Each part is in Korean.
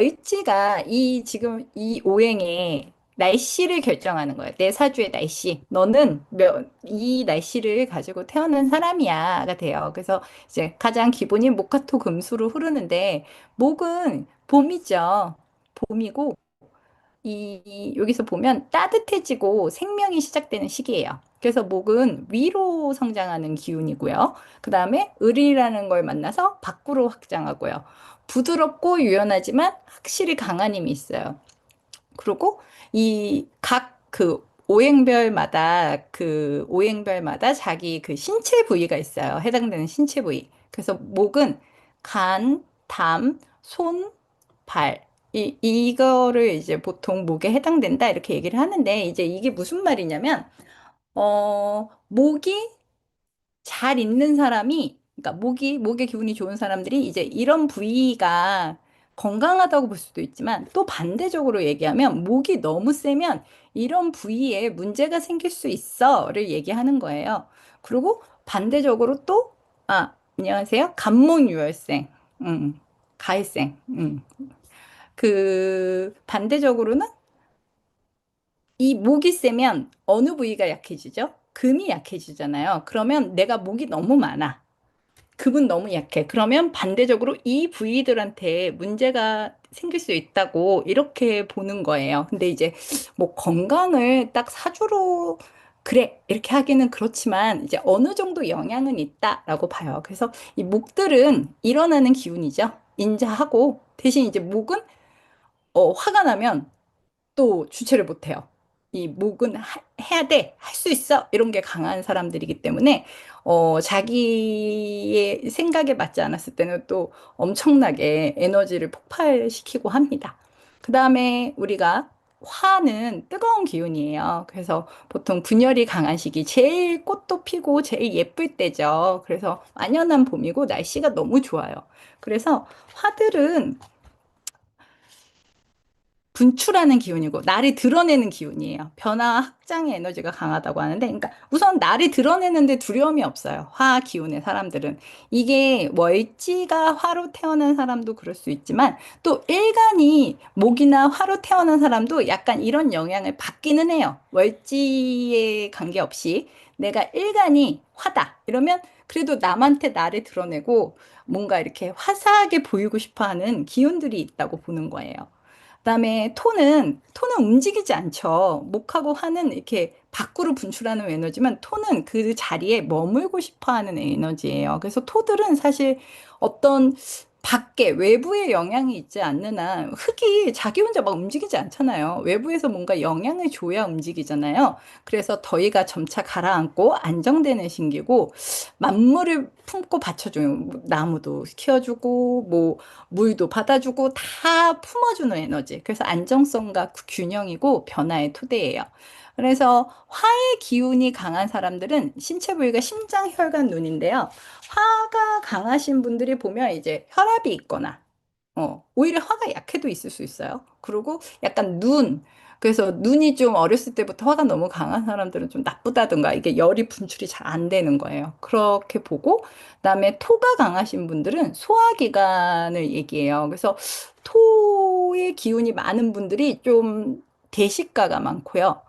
월지가 이 지금 이 오행의 날씨를 결정하는 거예요. 내 사주의 날씨. 너는 이 날씨를 가지고 태어난 사람이야가 돼요. 그래서 이제 가장 기본인 목화토 금수로 흐르는데 목은 봄이죠. 봄이고 여기서 보면 따뜻해지고 생명이 시작되는 시기예요. 그래서 목은 위로 성장하는 기운이고요. 그 다음에 을이라는 걸 만나서 밖으로 확장하고요. 부드럽고 유연하지만 확실히 강한 힘이 있어요. 그리고 이 각 오행별마다 자기 그 신체 부위가 있어요. 해당되는 신체 부위. 그래서 목은 간, 담, 손, 발. 이거를 이제 보통 목에 해당된다 이렇게 얘기를 하는데 이제 이게 무슨 말이냐면 목이 잘 있는 사람이, 그러니까 목의 기운이 좋은 사람들이 이제 이런 부위가 건강하다고 볼 수도 있지만 또 반대적으로 얘기하면 목이 너무 세면 이런 부위에 문제가 생길 수 있어를 얘기하는 거예요. 그리고 반대적으로 또, 안녕하세요. 간목유혈생, 가해생, 반대적으로는 이 목이 세면 어느 부위가 약해지죠? 금이 약해지잖아요. 그러면 내가 목이 너무 많아. 급은 너무 약해. 그러면 반대적으로 이 부위들한테 문제가 생길 수 있다고 이렇게 보는 거예요. 근데 이제 뭐 건강을 딱 사주로 그래 이렇게 하기는 그렇지만 이제 어느 정도 영향은 있다라고 봐요. 그래서 이 목들은 일어나는 기운이죠. 인자하고 대신 이제 목은 화가 나면 또 주체를 못해요. 이 목은 해야 돼, 할 수 있어 이런 게 강한 사람들이기 때문에 자기의 생각에 맞지 않았을 때는 또 엄청나게 에너지를 폭발시키고 합니다. 그 다음에 우리가 화는 뜨거운 기운이에요. 그래서 보통 분열이 강한 시기, 제일 꽃도 피고 제일 예쁠 때죠. 그래서 완연한 봄이고 날씨가 너무 좋아요. 그래서 화들은 분출하는 기운이고 날이 드러내는 기운이에요. 변화와 확장의 에너지가 강하다고 하는데, 그러니까 우선 날이 드러내는데 두려움이 없어요. 화 기운의 사람들은. 이게 월지가 화로 태어난 사람도 그럴 수 있지만 또 일간이 목이나 화로 태어난 사람도 약간 이런 영향을 받기는 해요. 월지에 관계없이 내가 일간이 화다 이러면 그래도 남한테 나를 드러내고 뭔가 이렇게 화사하게 보이고 싶어 하는 기운들이 있다고 보는 거예요. 그다음에 톤은 움직이지 않죠. 목하고 하는 이렇게 밖으로 분출하는 에너지만 톤은 그 자리에 머물고 싶어 하는 에너지예요. 그래서 토들은 사실 어떤 밖에 외부의 영향이 있지 않는 한 흙이 자기 혼자 막 움직이지 않잖아요. 외부에서 뭔가 영향을 줘야 움직이잖아요. 그래서 더위가 점차 가라앉고 안정되는 신기고 만물을 품고 받쳐줘요. 뭐 나무도 키워주고 뭐 물도 받아주고 다 품어주는 에너지. 그래서 안정성과 균형이고 변화의 토대예요. 그래서 화의 기운이 강한 사람들은 신체 부위가 심장, 혈관, 눈인데요. 화가 강하신 분들이 보면 이제 혈압이 있거나 오히려 화가 약해도 있을 수 있어요. 그리고 약간 그래서 눈이 좀 어렸을 때부터 화가 너무 강한 사람들은 좀 나쁘다든가 이게 열이 분출이 잘 안 되는 거예요. 그렇게 보고, 그다음에 토가 강하신 분들은 소화기관을 얘기해요. 그래서 토의 기운이 많은 분들이 좀 대식가가 많고요.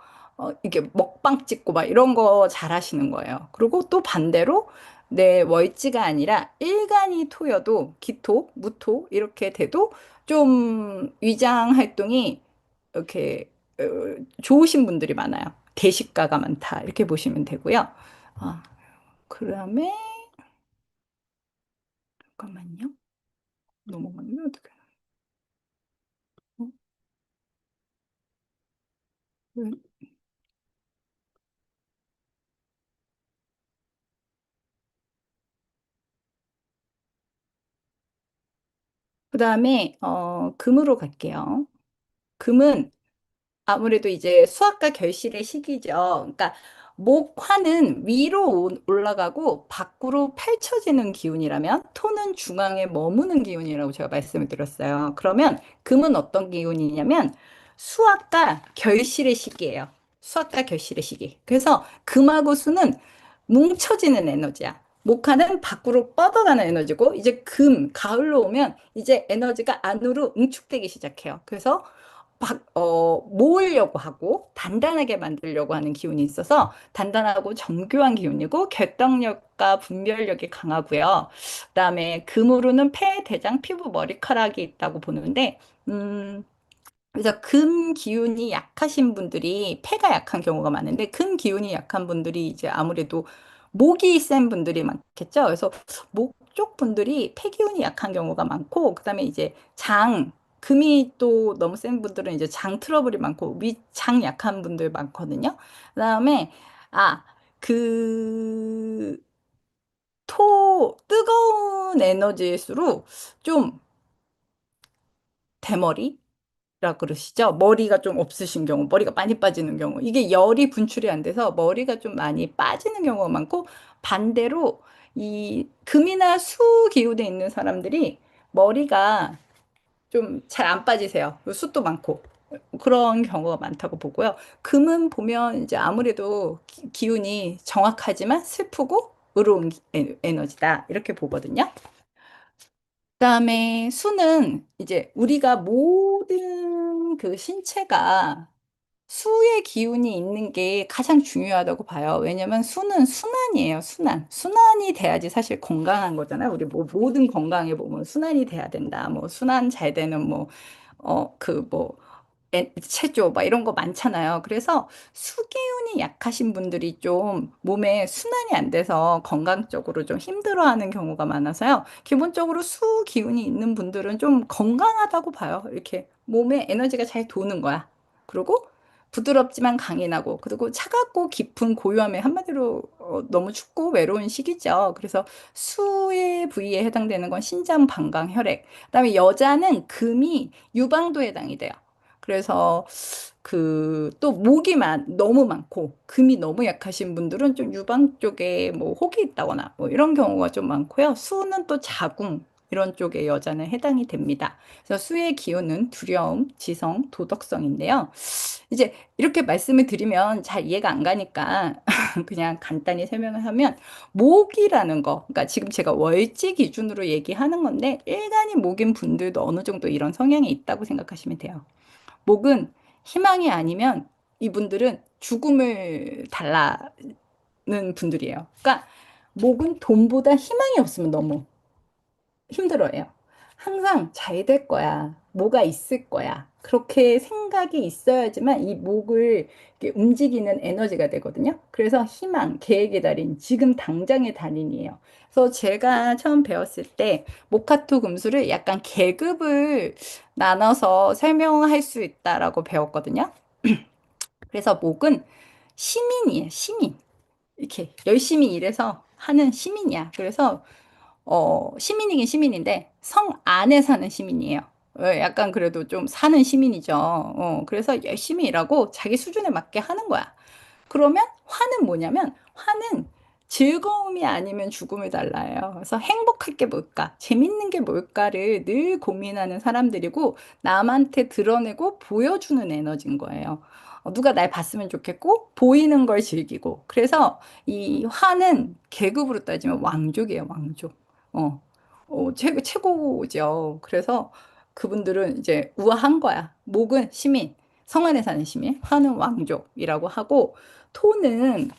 이게 먹방 찍고 막 이런 거 잘하시는 거예요. 그리고 또 반대로 내 월지가 아니라 일간이 토여도 기토, 무토 이렇게 돼도 좀 위장 활동이 이렇게 어, 좋으신 분들이 많아요. 대식가가 많다 이렇게 보시면 되고요. 아, 그다음에 잠깐만요. 넘어갔네 어떻게? 그다음에 금으로 갈게요. 금은 아무래도 이제 수학과 결실의 시기죠. 그러니까 목화는 위로 올라가고 밖으로 펼쳐지는 기운이라면 토는 중앙에 머무는 기운이라고 제가 말씀을 드렸어요. 그러면 금은 어떤 기운이냐면 수학과 결실의 시기예요. 수학과 결실의 시기. 그래서 금하고 수는 뭉쳐지는 에너지야. 목화는 밖으로 뻗어가는 에너지고, 이제 가을로 오면 이제 에너지가 안으로 응축되기 시작해요. 그래서 모으려고 하고 단단하게 만들려고 하는 기운이 있어서 단단하고 정교한 기운이고, 결정력과 분별력이 강하고요. 그다음에 금으로는 폐, 대장, 피부, 머리카락이 있다고 보는데, 음, 그래서 금 기운이 약하신 분들이 폐가 약한 경우가 많은데, 금 기운이 약한 분들이 이제 아무래도 목이 센 분들이 많겠죠. 그래서 목 쪽 분들이 폐 기운이 약한 경우가 많고, 그다음에 이제 금이 또 너무 센 분들은 이제 장 트러블이 많고, 장 약한 분들 많거든요. 그다음에 아, 그 뜨거운 에너지일수록 좀 대머리? 라 그러시죠? 머리가 좀 없으신 경우, 머리가 많이 빠지는 경우, 이게 열이 분출이 안 돼서 머리가 좀 많이 빠지는 경우가 많고, 반대로 이 금이나 수 기운에 있는 사람들이 머리가 좀 잘 안 빠지세요. 숱도 많고. 그런 경우가 많다고 보고요. 금은 보면 이제 아무래도 기운이 정확하지만 슬프고 의로운 에너지다. 이렇게 보거든요. 그다음에 수는 이제 우리가 모든 그 신체가 수의 기운이 있는 게 가장 중요하다고 봐요. 왜냐면 수는 순환이에요, 순환. 순환이 돼야지 사실 건강한 거잖아요. 우리 뭐 모든 건강에 보면 순환이 돼야 된다. 뭐 순환 잘 되는 뭐, 체조 막 이런 거 많잖아요. 그래서 수기운이 약하신 분들이 좀 몸에 순환이 안 돼서 건강적으로 좀 힘들어하는 경우가 많아서요. 기본적으로 수기운이 있는 분들은 좀 건강하다고 봐요. 이렇게 몸에 에너지가 잘 도는 거야. 그리고 부드럽지만 강인하고, 그리고 차갑고 깊은 고요함에, 한마디로 너무 춥고 외로운 시기죠. 그래서 수의 부위에 해당되는 건 신장, 방광, 혈액. 그다음에 여자는 금이 유방도에 해당이 돼요. 그래서 또 너무 많고 금이 너무 약하신 분들은 좀 유방 쪽에 뭐 혹이 있다거나 뭐 이런 경우가 좀 많고요. 수는 또 자궁 이런 쪽에 여자는 해당이 됩니다. 그래서 수의 기운은 두려움, 지성, 도덕성인데요. 이제 이렇게 말씀을 드리면 잘 이해가 안 가니까 그냥 간단히 설명을 하면, 목이라는 거, 그러니까 지금 제가 월지 기준으로 얘기하는 건데, 일간이 목인 분들도 어느 정도 이런 성향이 있다고 생각하시면 돼요. 목은 희망이 아니면 이분들은 죽음을 달라는 분들이에요. 그러니까 목은 돈보다 희망이 없으면 너무 힘들어해요. 항상 잘 될 거야. 뭐가 있을 거야. 그렇게 생각이 있어야지만 이 목을 이렇게 움직이는 에너지가 되거든요. 그래서 희망, 계획의 달인, 지금 당장의 달인이에요. 그래서 제가 처음 배웠을 때 목화토 금수를 약간 계급을 나눠서 설명할 수 있다라고 배웠거든요. 그래서 목은 시민이에요, 시민. 이렇게 열심히 일해서 하는 시민이야. 그래서 시민이긴 시민인데 성 안에 사는 시민이에요. 약간 그래도 좀 사는 시민이죠. 그래서 열심히 일하고 자기 수준에 맞게 하는 거야. 그러면 화는 뭐냐면, 화는 즐거움이 아니면 죽음을 달라요. 그래서 행복할 게 뭘까? 재밌는 게 뭘까를 늘 고민하는 사람들이고, 남한테 드러내고 보여주는 에너지인 거예요. 누가 날 봤으면 좋겠고, 보이는 걸 즐기고. 그래서 이 화는 계급으로 따지면 왕족이에요, 왕족. 어, 최고죠. 그래서 그분들은 이제 우아한 거야. 목은 시민, 성 안에 사는 시민, 화는 왕족이라고 하고, 토는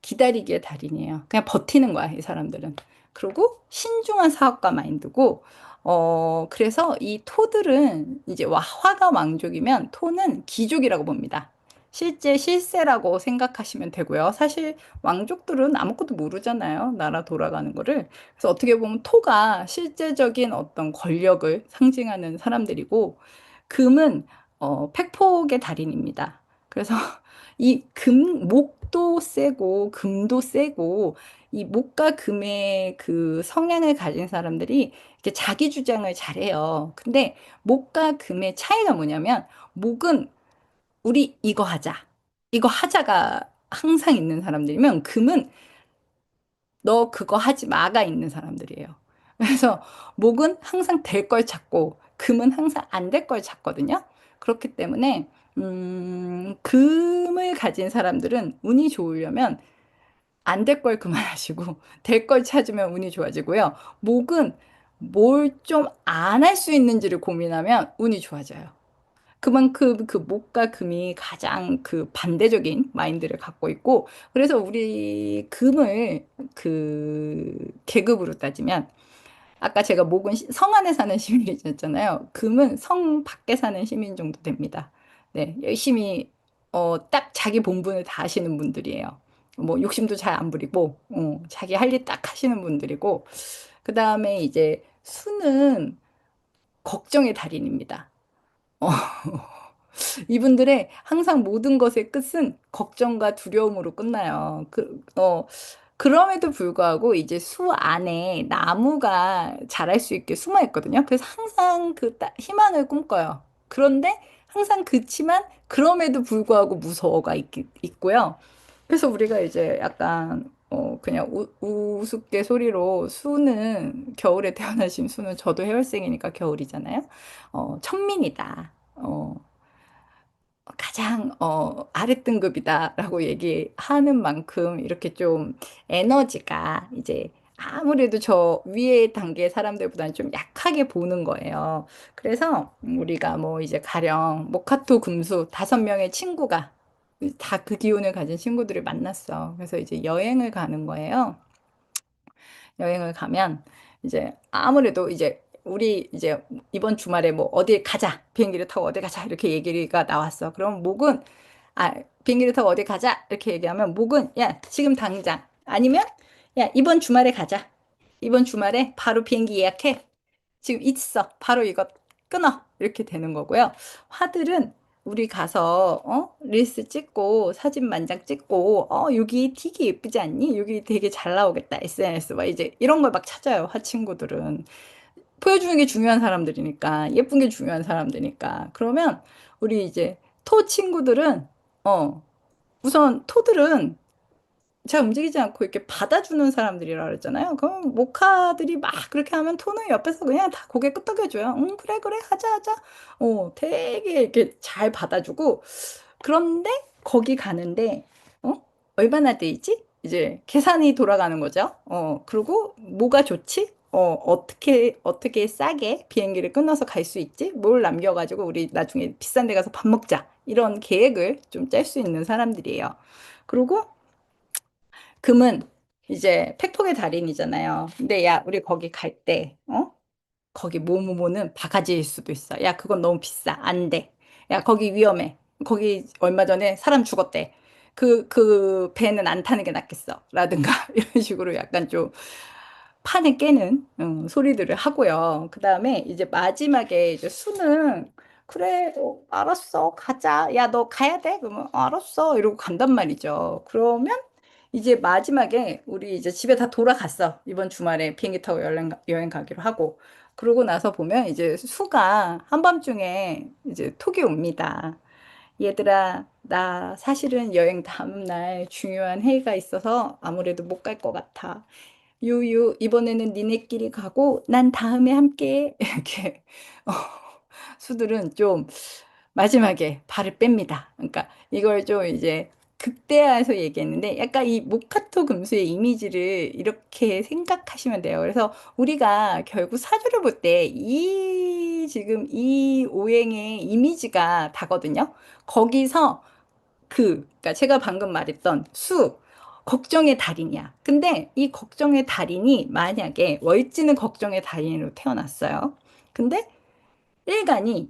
기다리기의 달인이에요. 그냥 버티는 거야, 이 사람들은. 그리고 신중한 사업가 마인드고, 그래서 이 토들은 이제 화가 왕족이면 토는 귀족이라고 봅니다. 실제 실세라고 생각하시면 되고요. 사실 왕족들은 아무것도 모르잖아요. 나라 돌아가는 거를. 그래서 어떻게 보면 토가 실제적인 어떤 권력을 상징하는 사람들이고, 금은 팩폭의 달인입니다. 그래서 목도 세고 금도 세고, 이 목과 금의 그 성향을 가진 사람들이 이렇게 자기 주장을 잘해요. 근데 목과 금의 차이가 뭐냐면, 목은 우리 이거 하자. 이거 하자가 항상 있는 사람들이면, 금은 너 그거 하지 마가 있는 사람들이에요. 그래서 목은 항상 될 걸 찾고 금은 항상 안 될 걸 찾거든요. 그렇기 때문에 금을 가진 사람들은 운이 좋으려면 안 될 걸 그만하시고 될 걸 찾으면 운이 좋아지고요. 목은 뭘 좀 안 할 수 있는지를 고민하면 운이 좋아져요. 그만큼 그 목과 금이 가장 그 반대적인 마인드를 갖고 있고, 그래서 우리 금을 그 계급으로 따지면, 아까 제가 목은 성 안에 사는 시민이었잖아요. 금은 성 밖에 사는 시민 정도 됩니다. 네, 열심히 딱 자기 본분을 다 하시는 분들이에요. 뭐 욕심도 잘 안 부리고, 자기 할 일 딱 하시는 분들이고, 그 다음에 이제 수는 걱정의 달인입니다. 어, 이분들의 항상 모든 것의 끝은 걱정과 두려움으로 끝나요. 그럼에도 불구하고 이제 수 안에 나무가 자랄 수 있게 숨어 있거든요. 그래서 항상 그 희망을 꿈꿔요. 그런데 항상 그치만 그럼에도 불구하고 무서워가 있고요. 그래서 우리가 이제 약간 그냥 우습게 소리로 수는 겨울에 태어나신 수는 저도 해월생이니까 겨울이잖아요. 천민이다. 가장 아랫등급이다라고 얘기하는 만큼 이렇게 좀 에너지가 이제 아무래도 저 위에 단계 사람들보다는 좀 약하게 보는 거예요. 그래서 우리가 뭐 이제 가령 모카토 금수 5명의 친구가 다 그 기운을 가진 친구들을 만났어. 그래서 이제 여행을 가는 거예요. 여행을 가면 이제 아무래도 이제 우리 이제 이번 주말에 뭐 어디 가자. 비행기를 타고 어디 가자. 이렇게 얘기가 나왔어. 그럼 목은 비행기를 타고 어디 가자. 이렇게 얘기하면 목은 야, 지금 당장. 아니면 야, 이번 주말에 가자. 이번 주말에 바로 비행기 예약해. 지금 있어. 바로 이거 끊어. 이렇게 되는 거고요. 화들은 우리 가서 릴스 찍고 사진 만장 찍고 여기 되게 예쁘지 않니? 여기 되게 잘 나오겠다. SNS 막 이제 이런 걸 막 찾아요. 화 친구들은 보여주는 게 중요한 사람들이니까 예쁜 게 중요한 사람들이니까 그러면 우리 이제 토 친구들은 어 우선 토들은 잘 움직이지 않고 이렇게 받아주는 사람들이라 그랬잖아요. 그럼 모카들이 막 그렇게 하면 토는 옆에서 그냥 다 고개 끄덕여줘요. 응, 그래, 그래, 하자, 하자. 되게 이렇게 잘 받아주고. 그런데 거기 가는데, 어? 얼마나 되지? 이제 계산이 돌아가는 거죠. 그리고 뭐가 좋지? 어떻게 싸게 비행기를 끊어서 갈 수 있지? 뭘 남겨가지고 우리 나중에 비싼 데 가서 밥 먹자. 이런 계획을 좀 짤 수 있는 사람들이에요. 그리고 금은 이제 팩폭의 달인이잖아요. 근데 야, 우리 거기 갈 때, 거기 뭐뭐뭐는 바가지일 수도 있어. 야, 그건 너무 비싸. 안 돼. 야, 거기 위험해. 거기 얼마 전에 사람 죽었대. 그 배는 안 타는 게 낫겠어. 라든가 이런 식으로 약간 좀 판을 깨는 소리들을 하고요. 그 다음에 이제 마지막에 이제 수는 그래, 알았어, 가자. 야, 너 가야 돼? 그러면 알았어. 이러고 간단 말이죠. 그러면 이제 마지막에 우리 이제 집에 다 돌아갔어. 이번 주말에 비행기 타고 여행 가기로 하고. 그러고 나서 보면 이제 수가 한밤중에 이제 톡이 옵니다. 얘들아, 나 사실은 여행 다음날 중요한 회의가 있어서 아무래도 못 갈 것 같아. 유유, 이번에는 니네끼리 가고 난 다음에 함께 이렇게 어, 수들은 좀 마지막에 발을 뺍니다. 그러니까 이걸 좀 이제 극대화해서 얘기했는데 약간 이 모카토 금수의 이미지를 이렇게 생각하시면 돼요. 그래서 우리가 결국 사주를 볼 때 이 지금 이 오행의 이미지가 다거든요. 거기서 그러니까 제가 방금 말했던 걱정의 달인이야. 근데 이 걱정의 달인이 만약에 월지는 걱정의 달인으로 태어났어요. 근데 일간이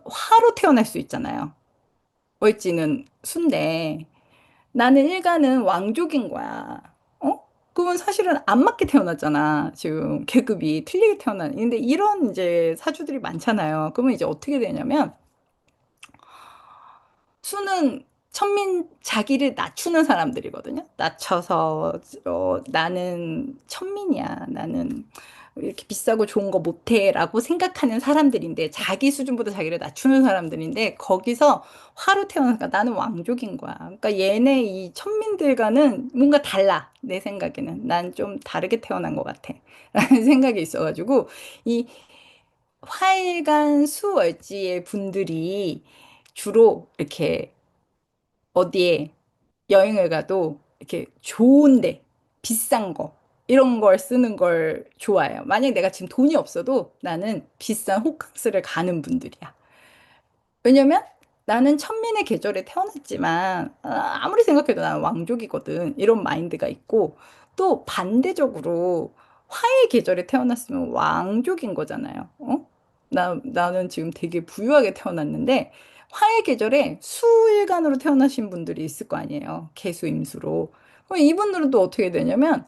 화로 태어날 수 있잖아요. 월지는 수인데 나는 일간은 왕족인 거야. 그건 사실은 안 맞게 태어났잖아. 지금 계급이 틀리게 태어난. 근데 이런 이제 사주들이 많잖아요. 그러면 이제 어떻게 되냐면 수는 천민 자기를 낮추는 사람들이거든요. 낮춰서 나는 천민이야. 나는 이렇게 비싸고 좋은 거 못해라고 생각하는 사람들인데 자기 수준보다 자기를 낮추는 사람들인데 거기서 화로 태어나니까 나는 왕족인 거야. 그러니까 얘네 이 천민들과는 뭔가 달라. 내 생각에는 난 좀 다르게 태어난 것 같아. 라는 생각이 있어가지고 이 화일간 수월지의 분들이 주로 이렇게 어디에 여행을 가도 이렇게 좋은데, 비싼 거, 이런 걸 쓰는 걸 좋아해요. 만약에 내가 지금 돈이 없어도 나는 비싼 호캉스를 가는 분들이야. 왜냐면 나는 천민의 계절에 태어났지만 아무리 생각해도 나는 왕족이거든. 이런 마인드가 있고 또 반대적으로 화의 계절에 태어났으면 왕족인 거잖아요. 어? 나는 지금 되게 부유하게 태어났는데 화의 계절에 수일간으로 태어나신 분들이 있을 거 아니에요. 계수임수로. 이분들은 또 어떻게 되냐면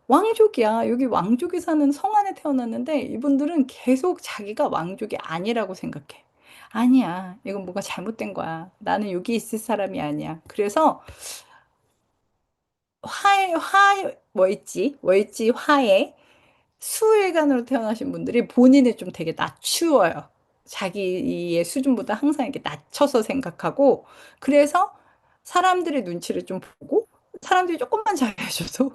왕족이야. 여기 왕족이 사는 성 안에 태어났는데 이분들은 계속 자기가 왕족이 아니라고 생각해. 아니야. 이건 뭐가 잘못된 거야. 나는 여기 있을 사람이 아니야. 그래서 뭐 있지? 뭐 있지? 화에 수일간으로 태어나신 분들이 본인을 좀 되게 낮추어요. 자기의 수준보다 항상 이렇게 낮춰서 생각하고, 그래서 사람들의 눈치를 좀 보고, 사람들이 조금만 잘해줘도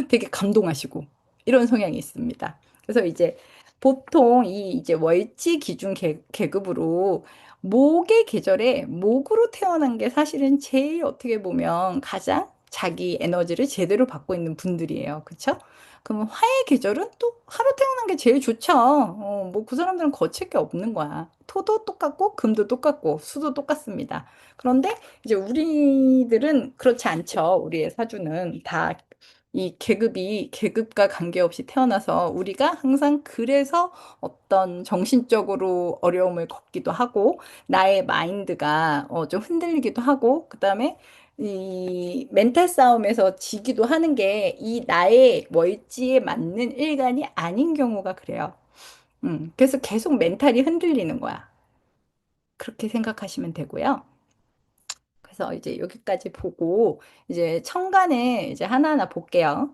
되게 감동하시고 이런 성향이 있습니다. 그래서 이제 보통 이 이제 월지 기준 계급으로 목의 계절에 목으로 태어난 게 사실은 제일 어떻게 보면 가장 자기 에너지를 제대로 받고 있는 분들이에요. 그렇죠? 그러면 화의 계절은 또 하루 태어난 게 제일 좋죠. 뭐 그 사람들은 거칠 게 없는 거야. 토도 똑같고 금도 똑같고 수도 똑같습니다. 그런데 이제 우리들은 그렇지 않죠. 우리의 사주는 다 이 계급과 관계없이 태어나서 우리가 항상 그래서 어떤 정신적으로 어려움을 겪기도 하고 나의 마인드가 좀 흔들리기도 하고 그다음에 이 멘탈 싸움에서 지기도 하는 게 이 나의 멀지에 맞는 일간이 아닌 경우가 그래요. 그래서 계속 멘탈이 흔들리는 거야. 그렇게 생각하시면 되고요. 그래서 이제 여기까지 보고 이제 천간을 이제 하나하나 볼게요.